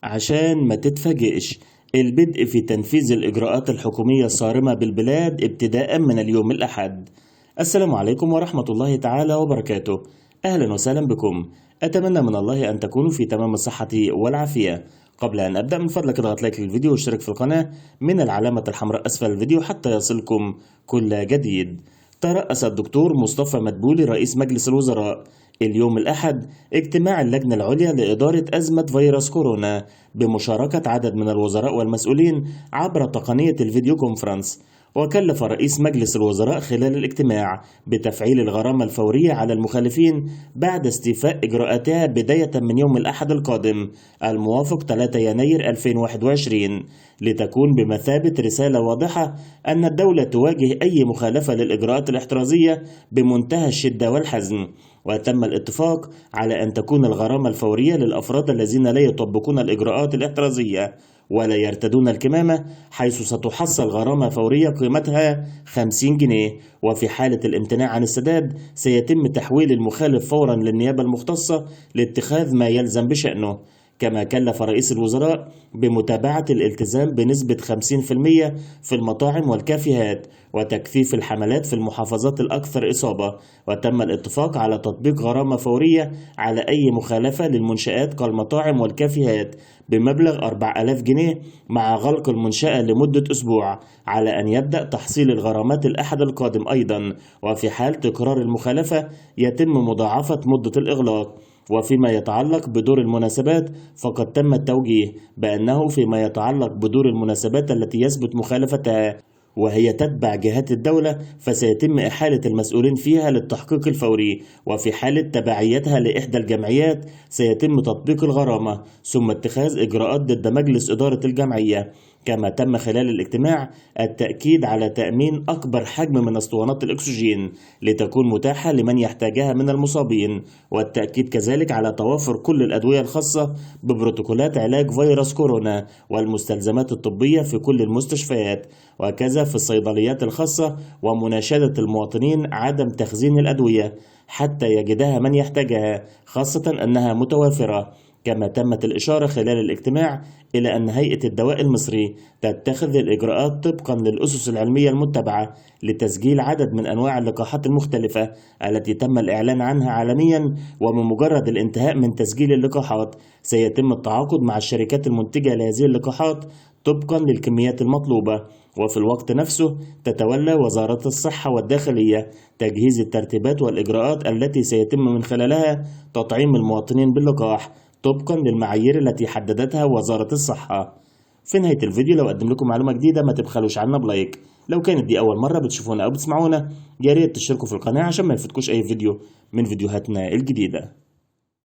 عشان ما تتفاجئش. البدء في تنفيذ الإجراءات الحكومية الصارمة بالبلاد ابتداء من اليوم الأحد. السلام عليكم ورحمة الله تعالى وبركاته. أهلا وسهلا بكم. أتمنى من الله أن تكونوا في تمام الصحة والعافية. قبل أن أبدأ من فضلك اضغط لايك للفيديو واشترك في القناة من العلامة الحمراء أسفل الفيديو حتى يصلكم كل جديد. ترأس الدكتور مصطفى مدبولي رئيس مجلس الوزراء اليوم الأحد اجتماع اللجنة العليا لإدارة أزمة فيروس كورونا بمشاركة عدد من الوزراء والمسؤولين عبر تقنية الفيديو كونفرنس. وكلف رئيس مجلس الوزراء خلال الاجتماع بتفعيل الغرامة الفورية على المخالفين بعد استيفاء إجراءاتها بداية من يوم الأحد القادم الموافق 3 يناير 2021 لتكون بمثابة رسالة واضحة أن الدولة تواجه أي مخالفة للإجراءات الاحترازية بمنتهى الشدة والحزم. وتم الاتفاق على أن تكون الغرامة الفورية للأفراد الذين لا يطبقون الإجراءات الاحترازية ولا يرتدون الكمامة، حيث ستحصل غرامة فورية قيمتها 50 جنيه، وفي حالة الامتناع عن السداد سيتم تحويل المخالف فورا للنيابة المختصة لاتخاذ ما يلزم بشأنه. كما كلف رئيس الوزراء بمتابعة الالتزام بنسبة 50% في المطاعم والكافيهات وتكثيف الحملات في المحافظات الأكثر إصابة. وتم الاتفاق على تطبيق غرامة فورية على أي مخالفة للمنشآت كالمطاعم والكافيهات بمبلغ 4000 جنيه مع غلق المنشأة لمدة أسبوع، على أن يبدأ تحصيل الغرامات الأحد القادم أيضا، وفي حال تكرار المخالفة يتم مضاعفة مدة الإغلاق. وفيما يتعلق بدور المناسبات فقد تم التوجيه بأنه فيما يتعلق بدور المناسبات التي يثبت مخالفتها وهي تتبع جهات الدولة فسيتم إحالة المسؤولين فيها للتحقيق الفوري، وفي حالة تبعيتها لإحدى الجمعيات سيتم تطبيق الغرامة ثم اتخاذ إجراءات ضد مجلس إدارة الجمعية. كما تم خلال الاجتماع التأكيد على تأمين أكبر حجم من اسطوانات الأكسجين لتكون متاحة لمن يحتاجها من المصابين، والتأكيد كذلك على توافر كل الأدوية الخاصة ببروتوكولات علاج فيروس كورونا والمستلزمات الطبية في كل المستشفيات وكذا في الصيدليات الخاصة، ومناشدة المواطنين عدم تخزين الأدوية حتى يجدها من يحتاجها، خاصة أنها متوافرة. كما تمت الإشارة خلال الاجتماع إلى أن هيئة الدواء المصري تتخذ الإجراءات طبقا للأسس العلمية المتبعة لتسجيل عدد من أنواع اللقاحات المختلفة التي تم الإعلان عنها عالميا، وبمجرد الانتهاء من تسجيل اللقاحات سيتم التعاقد مع الشركات المنتجة لهذه اللقاحات طبقا للكميات المطلوبة. وفي الوقت نفسه تتولى وزارة الصحة والداخلية تجهيز الترتيبات والإجراءات التي سيتم من خلالها تطعيم المواطنين باللقاح طبقا للمعايير التي حددتها وزارة الصحة. في نهاية الفيديو لو أقدم لكم معلومة جديدة ما تبخلوش عنا بلايك. لو كانت دي أول مرة بتشوفونا أو بتسمعونا يا ريت تشتركوا في القناة عشان ما يفوتكوش أي فيديو من فيديوهاتنا الجديدة.